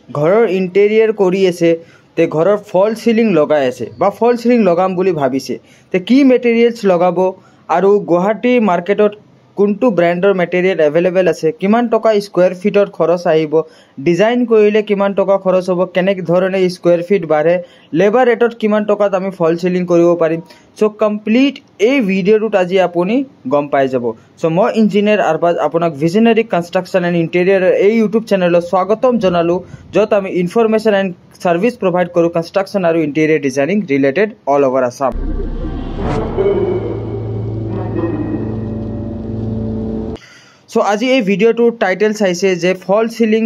ঘৰৰ ইণ্টেৰিয়ৰ কৰি আছে তে ঘৰৰ ফল সিলিং লগাই আছে বা ফল সিলিং লগাম বুলি ভাবিছে তে কি মেটেৰিয়েলছ লগাব আৰু গুৱাহাটী মাৰ্কেটত কোনটো ব্ৰ্যান্ডৰ মেটেৰিয়েল अवेलेबल আছে কিমান টকা স্কয়াৰ ফিটৰ খৰচ আহিব ডিজাইন কৰিলে কিমান টকা খৰচ হ'ব কেনে ধৰণে স্কয়াৰ ফিট বাঢ়ে লেবাৰ ৰেটত কিমান টকাত আমি ফল সিলিং কৰিব পাৰিম সো কমপ্লিট এই ভিডিওটোত আজি আপুনি গম পাই যাব সো মই ইঞ্জিনিয়াৰ আৰবাজ আপোনাক ভিজনাৰী কনস্ট্ৰাকশন এণ্ড ইণ্টেৰিয়ৰ এই ইউটিউব চেনেলত স্বাগতম জনালো যত আমি ইনফৰমেশন এণ্ড সাৰ্ভিস প্ৰভাইড কৰো কনস্ট্ৰাকশন আৰু interior designing related all over Assam so আজি এই ভিডিওটোৰ টাইটেল চাইছে যে ফল সিলিং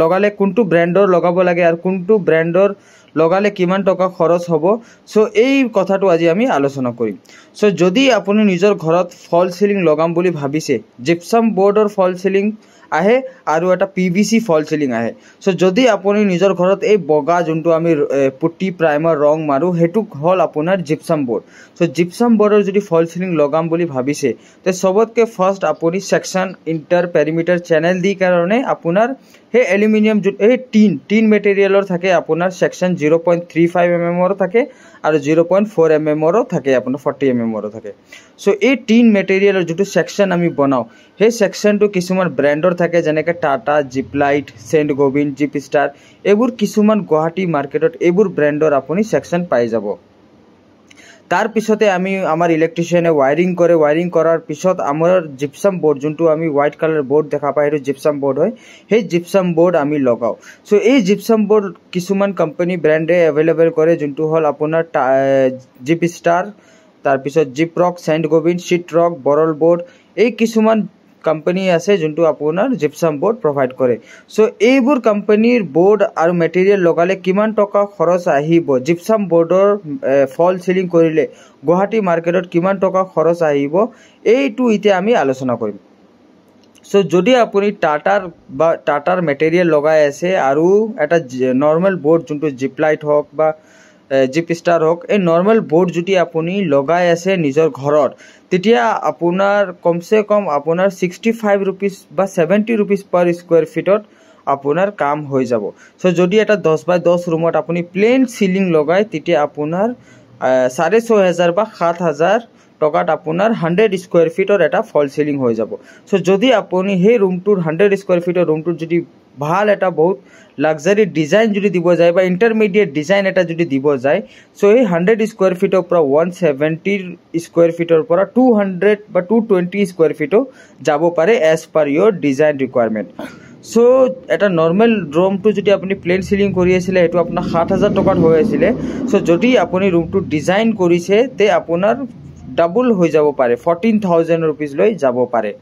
লগালে কোনটো ব্ৰ্যান্ডৰ লগাব লাগে আৰু কোনটো ব্ৰ্যান্ডৰ লগালে কিমান টকা খৰচ হ'ব সো এই কথাটো আজি আমি আলোচনা কৰিম সো যদি আপুনি নিজৰ ঘৰত ফল সিলিং লগাম বুলি ভাবিছে জিপসাম বোৰ্ডৰ ফল সিলিং আহে আৰু এটা পিভিসি ফল সিলিং আহে সো যদি আপুনি নিজৰ ঘৰত এই বগা যোনটো আমি পুটি প্ৰাইমাৰ ৰং মাৰো হেতু হল আপোনাৰ জিপসাম বোৰ্ড সো জিপসাম বোৰ্ডৰ যদি ফল সিলিং লগাম বুলি ভাবিছে তে সবতকে ফাৰ্স্ট আপুনি সেকশন ইন্টাৰ পেৰিমিটাৰ চেনেল দি কাৰণে আপোনাৰ হে এলুমিনিয়াম এই টিন মেটেৰিয়েলৰ থাকে আপোনাৰ সেকশন 0.35 mm ৰ থাকে আৰু 0.4 mm ৰ থাকে আপোনাৰ 40 mm ৰ থাকে সো এই টিন মেটেৰিয়েলৰ যেটো সেকশন আমি বনাও হে সেকশনটো কিছুমান ব্ৰ্যান্ডৰ থাকে যেনেকৈ Tata Gyplite Saint Gobain Gyp Star এবোৰ কিছুমান গুৱাহাটী মাৰ্কেটত এবোৰ ব্ৰ্যান্ডৰ আপুনি সেকশন পাই যাব तार पिछते आमी आमार इलेक्ट्रिशियने वायरिंग करार पिछत आमार जिप्सम बोर्ड जोंटू आमी व्हाइट कलर बोर्ड देखा पाइ जिप्सम बोर्ड होय हे जिप्सम बोर्ड आमी लगाओ सो ए जिप्सम बोर्ड किसुमान कंपनी ब्रैंडे अवेलेबल करे जोंटू हल आपुनार जिप स्टार तार पिछत जिप रॉक सेंट गोविंद शीट रॉक बरल बोर्ड ए किसुमान कंपनी আছে যোনটো আপোনাৰ জিপসাম বোৰ্ড প্ৰভাইড কৰে সো এইবোৰ কোম্পানীৰ বোৰ্ড আৰু মেটেৰিয়েল লগালে কিমান টকা খৰচ আহিব জিপসাম বোৰ্ডৰ ফল সিলিং কৰিলে গুৱাহাটী মাৰ্কেটত কিমান টকা খৰচ আহিব এইটো ইতে আমি আলোচনা কৰিম সো যদি আপুনি টাটাৰ মেটেৰিয়েল লগাই আছে আৰু এটা নৰমাল বোৰ্ড যোনটো জিপলাইট হক বা জিপ স্টাৰ হক এই নৰমাল বোৰ্ড যদি আপুনি লগাই আছে নিজৰ ঘৰত তেতিয়া আপোনাৰ কমসে কম আপোনাৰ 65 रुपीस বা 70 रुपीस पर स्क्वायर ফিটত আপোনাৰ কাম হৈ যাব সো যদি এটা 10 বাই 10 ৰুমত আপুনি প্লেন সিলিং লগাই তেতিয়া আপোনাৰ 6500 বা 7000 টকাত আপোনাৰ 100 স্কয়াৰ ফিটৰ এটা ফল সিলিং হৈ যাব সো যদি আপুনি হে ৰুমটোৰ 100 স্কয়াৰ ফিটৰ ৰুমটোৰ যদি ভাল এটা বহুত লাক্সারি ডিজাইন যদি দিব যায় বা ইন্টারমিডিয়েট ডিজাইন এটা যদি দিব যায় সো এই 100 স্কয়ার ফিটৰ পৰা 170 স্কয়াৰ ফিটৰ পৰা 200 বা 220 স্কয়াৰ ফিটও যাব পাৰে as per your design requirement so এটা নৰমাল ৰুমটো যদি আপুনি প্লেন সিলিং কৰি আছিল এটো আপোনাৰ 7000 টকাত হৈ আছিল সো যদি আপুনি ৰুমটো ডিজাইন কৰিছে তে আপোনাৰ ডাবল হৈ যাব পাৰে 14000 रुपीस লৈ যাব পাৰে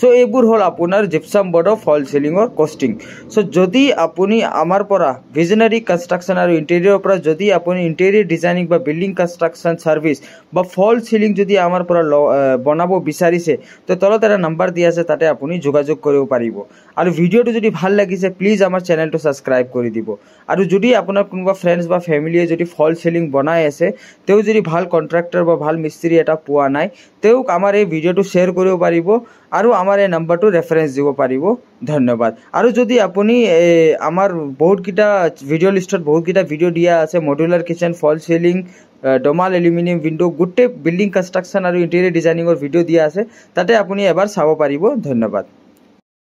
সো এইবোৰ হল আপোনাৰ জিপসাম বোৰ্ডৰ ফল সিলিংৰ কস্টিং সো যদি আপুনি আমাৰ পৰা ভিজনাৰী কনস্ট্ৰাকশন আৰু ইণ্টেৰিয়ৰৰ পৰা যদি আপুনি ইণ্টেৰিয়ৰ ডিজাইনিং বা বিল্ডিং কনস্ট্ৰাকশন সাৰ্ভিস বা ফল সিলিং যদি আমাৰ পৰা বনাব বিচাৰিছে তো তলত এটা নম্বৰ দিয়া আছে তাতে আপুনি যোগাযোগ কৰিব পাৰিব আৰু ভিডিওটো যদি ভাল লাগিছে প্লিজ আমাৰ চেনেলটো সাবস্ক্ৰাইব কৰি দিব আৰু যদি আপোনাৰ কোনোবা ফ্ৰেন্ডছ বা ফ্যামিলিয়ে যদি ফল সিলিং বনাই আছে তেও যদি ভাল কন্ট্ৰাক্টৰ বা ভাল মিস্ত্ৰী এটা পোৱা নাই তেওক আমাৰ এই ভিডিওটো শেয়াৰ কৰিব পাৰিব আৰু আমাৰ এই নম্বৰটো ৰেফাৰেন্স দিব পাৰিব ধন্যবাদ আৰু যদি আপুনি আমাৰ বহুত কিটা ভিডিও লিষ্টত বহুত কিটা ভিডিও দিয়া আছে মডুলাৰ কিচেন ফল সিলিং ডমাল এলুমিনিয়াম উইন্ডো গুটে বিল্ডিং কনস্ট্ৰাকশন আৰু ইণ্টেৰিয়ৰ ডিজাইনিংৰ ভিডিও দিয়া আছে তাতে আপুনি এবাৰ চাব পাৰিব ধন্যবাদ